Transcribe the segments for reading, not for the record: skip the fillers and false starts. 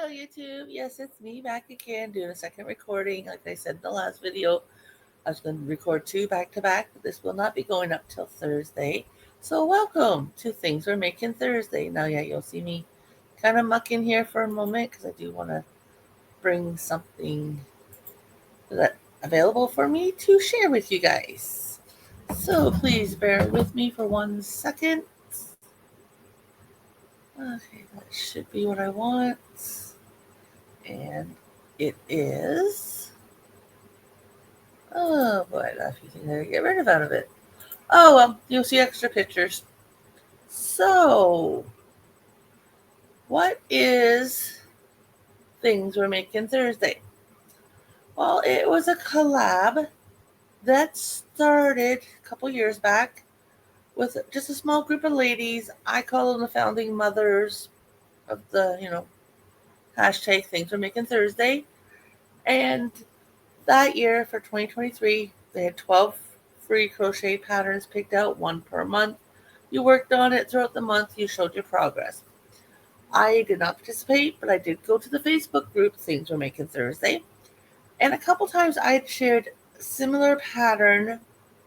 Hello YouTube. Yes, it's me back again doing a second recording. Like I said in the last video, I was going to record two back to back, but this will not be going up till Thursday. So welcome to Things We're Making Thursday. Now, yeah, you'll see me kind of mucking here for a moment because I do want to bring something that available for me to share with you guys. So please bear with me for 1 second. Okay, that should be what I want. And it is. Oh boy, I left you things I get rid of out of it. Oh well, you'll see extra pictures. So, what is Things We're Making Thursday? Well, it was a collab that started a couple years back with just a small group of ladies. I call them the founding mothers of the, hashtag Things We're Making Thursday. And that year for 2023, they had 12 free crochet patterns picked out, one per month. You worked on it throughout the month, you showed your progress. I did not participate, but I did go to the Facebook group, Things We're Making Thursday. And a couple times I had shared similar pattern,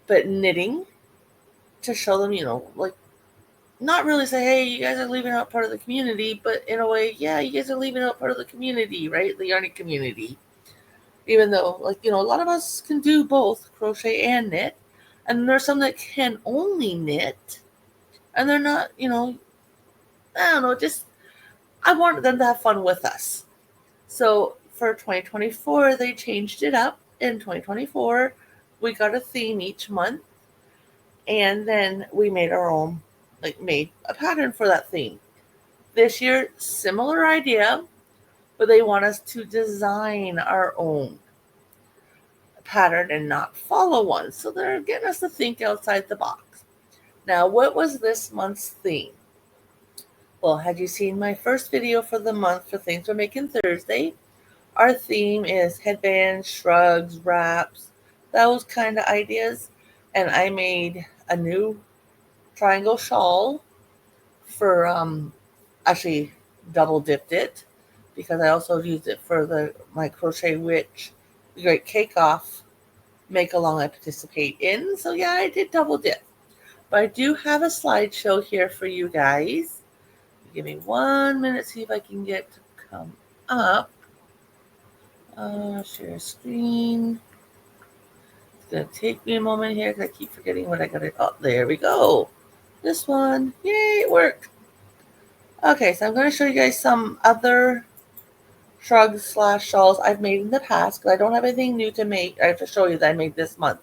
but knitting to show them, like not really say, hey, you guys are leaving out part of the community, but in a way, yeah, you guys are leaving out part of the community, right? The yarning community. Even though, a lot of us can do both crochet and knit. And there's some that can only knit. And they're not, I don't know, just, I wanted them to have fun with us. So for 2024, they changed it up. In 2024, we got a theme each month. And then we made our own, made a pattern for that theme. This year, similar idea, but they want us to design our own pattern and not follow one. So they're getting us to think outside the box. Now, what was this month's theme? Well, had you seen my first video for the month for Things We're Making Thursday? Our theme is headbands, shrugs, wraps, those kind of ideas. And I made a new triangle shawl for, actually double dipped it because I also used it for my Crochet Witch The Great Cake Off make along I participate in. So yeah, I did double dip. But I do have a slideshow here for you guys. Give me 1 minute, see if I can get to come up. Share screen. It's going to take me a moment here because I keep forgetting what I got to. Oh, there we go. This one. Yay, it worked. Okay, so I'm going to show you guys some other shrugs / shawls I've made in the past because I don't have anything new to make. I have to show you that I made this month.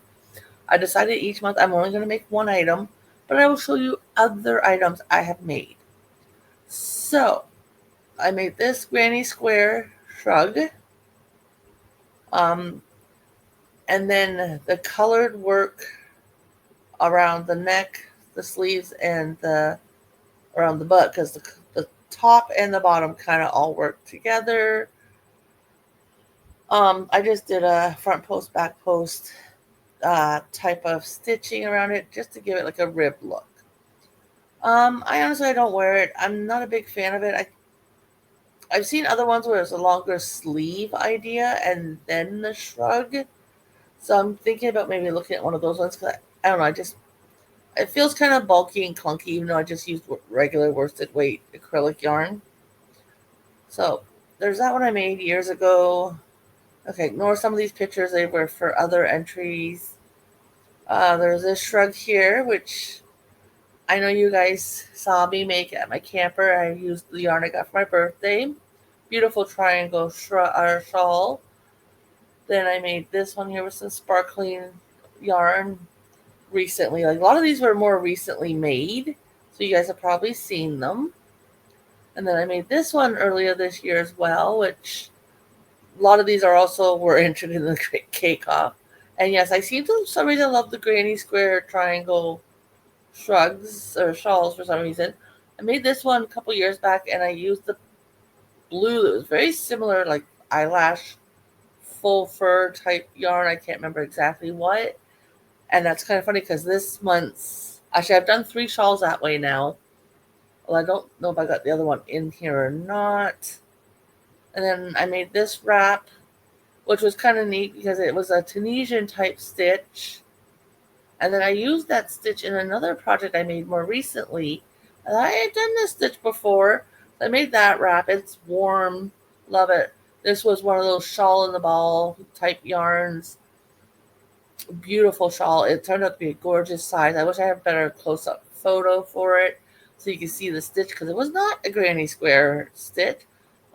I decided each month I'm only going to make one item, but I will show you other items I have made. So, I made this granny square shrug. And then the colored work around the neck, the sleeves, and around the butt, because the top and the bottom kind of all work together. I just did a front post, back post type of stitching around it just to give it like a rib look. I honestly don't wear it. I'm not a big fan of it. I've seen other ones where it's a longer sleeve idea and then the shrug. So I'm thinking about maybe looking at one of those ones because I don't know. It feels kind of bulky and clunky, even though I just used regular worsted weight acrylic yarn. So there's that one I made years ago. Okay, ignore some of these pictures. They were for other entries. There's this shrug here, which I know you guys saw me make at my camper. I used the yarn I got for my birthday. Beautiful triangle shawl. Then I made this one here with some sparkling yarn recently. Like a lot of these were more recently made, so you guys have probably seen them. And then I made this one earlier this year as well, which a lot of these were entered in the Great Cake Off. And yes, I seem to, for some reason, love the granny square triangle shrugs or shawls for some reason. I made this one a couple years back, and I used the blue that was very similar, like eyelash full fur type yarn. I can't remember exactly what. And that's kind of funny because this month's, actually I've done 3 shawls that way now. Well, I don't know if I got the other one in here or not. And then I made this wrap, which was kind of neat because it was a Tunisian type stitch. And then I used that stitch in another project I made more recently. And I had done this stitch before. So I made that wrap. It's warm. Love it. This was one of those shawl in the ball type yarns. Beautiful shawl. It turned out to be a gorgeous size. I wish I had a better close up photo for it so you can see the stitch because it was not a granny square stitch.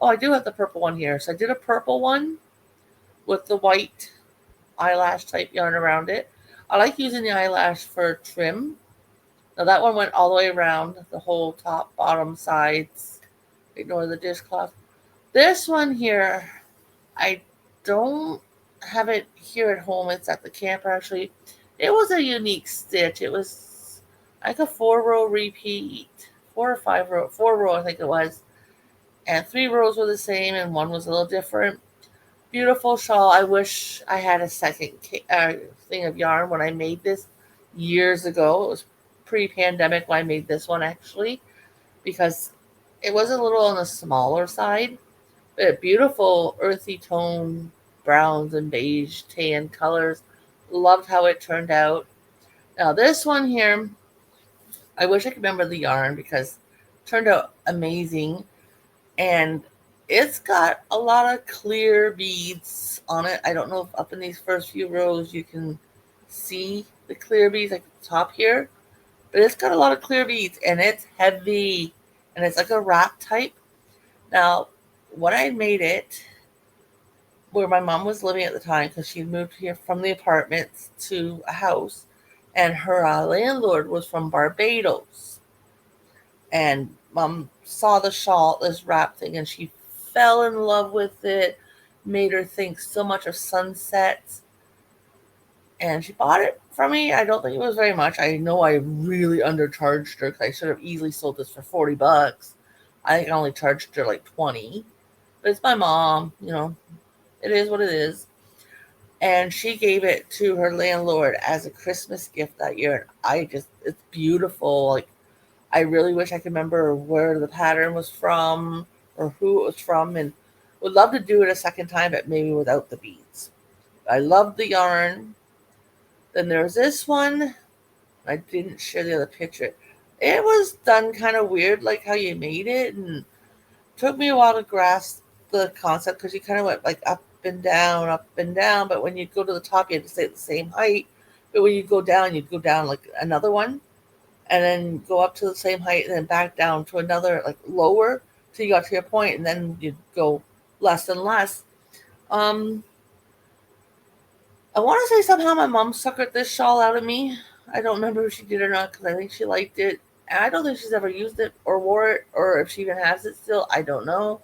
Oh, I do have the purple one here. So I did a purple one with the white eyelash type yarn around it. I like using the eyelash for trim. Now that one went all the way around the whole top, bottom, sides. Ignore the dishcloth. This one here, I don't have it here at home. It's at the camper actually. It was a unique stitch. It was like a 4-row repeat, 4 I think it was. And 3 rows were the same and one was a little different. Beautiful shawl. I wish I had a second thing of yarn when I made this years ago. It was pre-pandemic when I made this one actually because it was a little on the smaller side. But beautiful earthy tone browns and beige tan colors. Loved how it turned out. Now this one here, I wish I could remember the yarn because it turned out amazing. And it's got a lot of clear beads on it. I don't know if up in these first few rows you can see the clear beads like the top here. But it's got a lot of clear beads and it's heavy. And it's like a wrap type. Now, when I made it, where my mom was living at the time, because she moved here from the apartments to a house, and her landlord was from Barbados. And mom saw the shawl, this wrap thing, and she fell in love with it, made her think so much of sunsets. And she bought it from me. I don't think it was very much. I know I really undercharged her because I should have easily sold this for $40. I think I only charged her like 20. But it's my mom, it is what it is. And she gave it to her landlord as a Christmas gift that year. And it's beautiful. Like, I really wish I could remember where the pattern was from or who it was from. And would love to do it a second time, but maybe without the beads. I love the yarn. Then there's this one. I didn't share the other picture. It was done kind of weird, like how you made it. And it took me a while to grasp the concept because you kind of went like up and down. But when you go to the top, you had to stay at the same height. But when you go down, you'd go down like another one. And then go up to the same height and then back down to another, like lower. So you got to your point, and then you'd go less and less. I want to say somehow my mom suckered this shawl out of me. I don't remember if she did or not because I think she liked it. And I don't think she's ever used it or wore it, or if she even has it still. I don't know.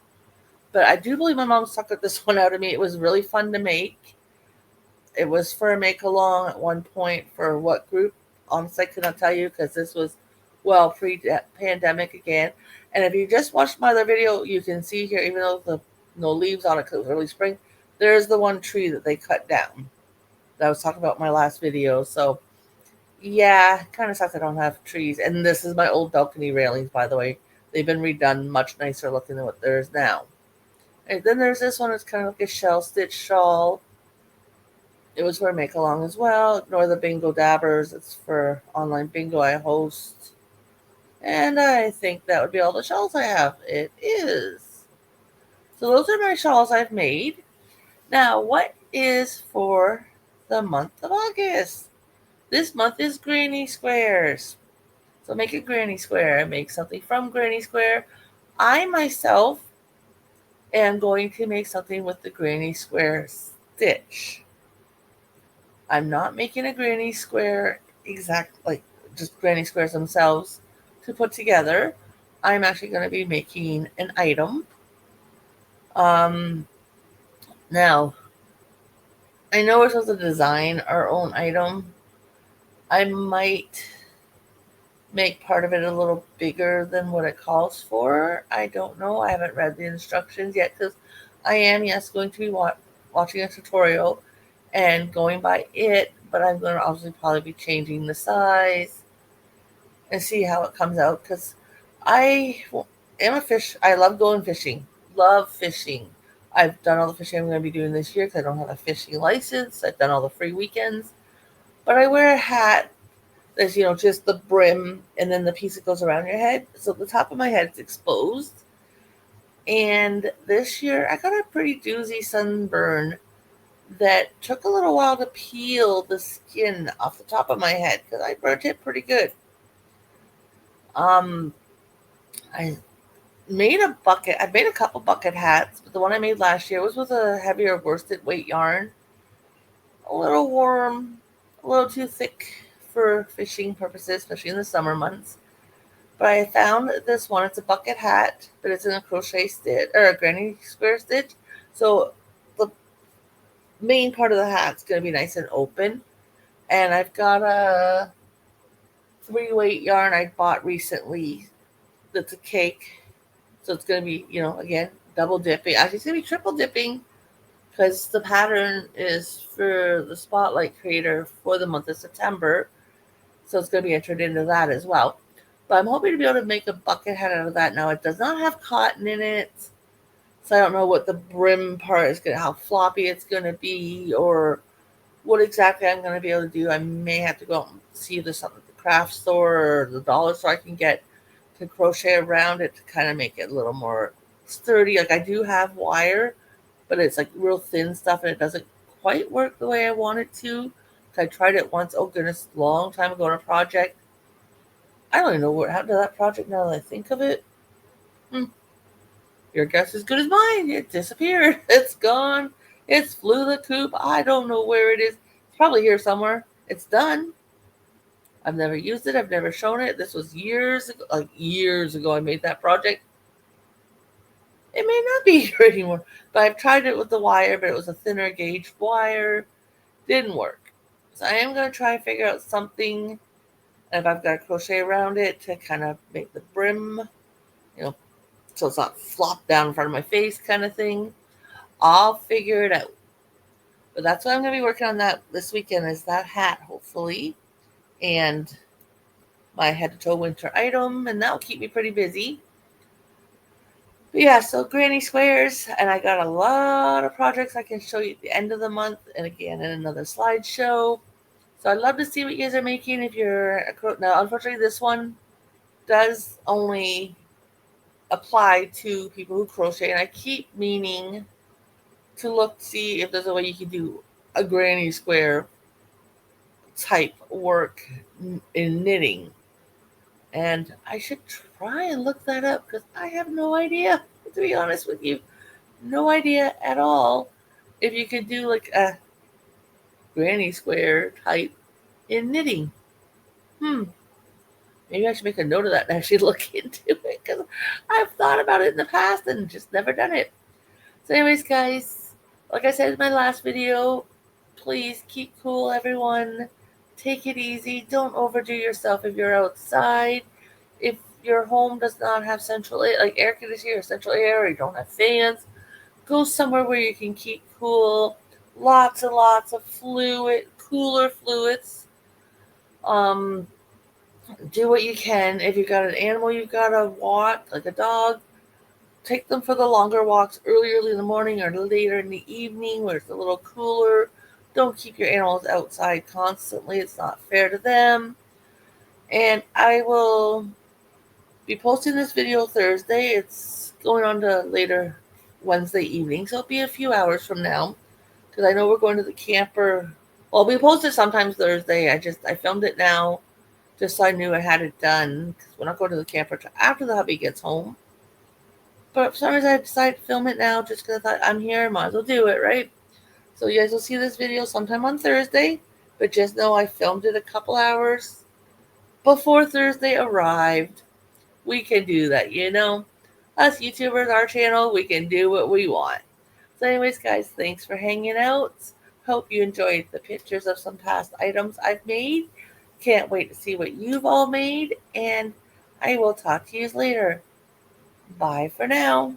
But I do believe my mom suckered this one out of me. It was really fun to make. It was for a make-along at one point for what group? Honestly, I could not tell you because this was, pre-pandemic again. And if you just watched my other video, you can see here, even though the no leaves on it because it was early spring, there's the one tree that they cut down that I was talking about in my last video. So, yeah, kind of sucks I don't have trees. And this is my old balcony railings, by the way. They've been redone, much nicer looking than what there is now. And then there's this one. It's kind of like a shell stitch shawl. It was for a make along as well. Ignore the bingo dabbers. It's for online bingo I host. And I think that would be all the shawls I have. It is. So those are my shawls I've made. Now, what is for the month of August? This month is Granny Squares. So make a Granny Square. Make something from Granny Square. I myself am going to make something with the Granny Square stitch. I'm not making a Granny Square like just Granny Squares themselves to put together. I'm actually going to be making an item. Now, I know we're supposed to design our own item. I might make part of it a little bigger than what it calls for. I don't know. I haven't read the instructions yet because I am, going to be watching a tutorial and going by it, but I'm going to obviously probably be changing the size and see how it comes out because I am a fish. I love going fishing. Love fishing. I've done all the fishing I'm going to be doing this year because I don't have a fishing license. I've done all the free weekends. But I wear a hat that's, just the brim and then the piece that goes around your head. So the top of my head is exposed. And this year I got a pretty doozy sunburn that took a little while to peel the skin off the top of my head because I burnt it pretty good. I made a bucket. I made a couple bucket hats, but the one I made last year was with a heavier worsted weight yarn. A little warm, a little too thick for fishing purposes, especially in the summer months. But I found this one. It's a bucket hat, but it's in a crochet stitch or a granny square stitch. So the main part of the hat's going to be nice and open. And I've got a 3-weight yarn I bought recently that's a cake. So it's going to be, again, double dipping. Actually, it's going to be triple dipping because the pattern is for the Spotlight Creator for the month of September. So it's going to be entered into that as well. But I'm hoping to be able to make a bucket hat out of that. Now, it does not have cotton in it. So I don't know what the brim part is how floppy it's going to be or what exactly I'm going to be able to do. I may have to go out and see if there's something at the craft store or the dollar store I can get to crochet around it to kind of make it a little more sturdy. Like I do have wire, but it's like real thin stuff and it doesn't quite work the way I want it to. I tried it once, oh goodness, long time ago on a project. I don't even know what happened to that project now that I think of it. Your guess is as good as mine. It disappeared. It's gone. It's flew the coop. I don't know where it is. It's probably here somewhere. It's done. I've never used it. I've never shown it. This was years ago. Like years ago I made that project. It may not be here anymore. But I've tried it with the wire, but it was a thinner gauge wire. Didn't work. So I am going to try and figure out something. And if I've got to crochet around it to kind of make the brim, so it's not flopped down in front of my face kind of thing, I'll figure it out. But that's what I'm going to be working on that this weekend is that hat, hopefully. And my head to toe winter item. And that'll keep me pretty busy. But yeah, so granny squares. And I got a lot of projects I can show you at the end of the month. And again, in another slideshow. So I'd love to see what you guys are making if you're now, unfortunately, this one does only apply to people who crochet. And I keep meaning to see if there's a way you can do a granny square type work in knitting. And I should try and look that up because I have no idea, to be honest with you. No idea at all if you could do like a granny square type in knitting. Maybe I should make a note of that and actually look into it because I've thought about it in the past and just never done it. So anyways, guys, like I said in my last video, please keep cool, everyone. Take it easy. Don't overdo yourself if you're outside. If your home does not have central air, like air conditioning or central air, or you don't have fans, go somewhere where you can keep cool. Lots and lots of cooler fluids. Do what you can. If you've got an animal you've got to walk, like a dog, take them for the longer walks early in the morning or later in the evening where it's a little cooler. Don't keep your animals outside constantly. It's not fair to them. And I will be posting this video Thursday. It's going on to later Wednesday evening, so it'll be a few hours from now because I know we're going to the camper. Well, we post it sometimes Thursday. I filmed it now just so I knew I had it done because we're not going to the camper until after the hubby gets home. But for some reason I decided to film it now just because I thought I'm here, might as well do it, right? So you guys will see this video sometime on Thursday, but just know I filmed it a couple hours before Thursday arrived. We can do that, Us YouTubers, our channel, we can do what we want. So anyways, guys, thanks for hanging out. Hope you enjoyed the pictures of some past items I've made. Can't wait to see what you've all made, and I will talk to you later. Bye for now.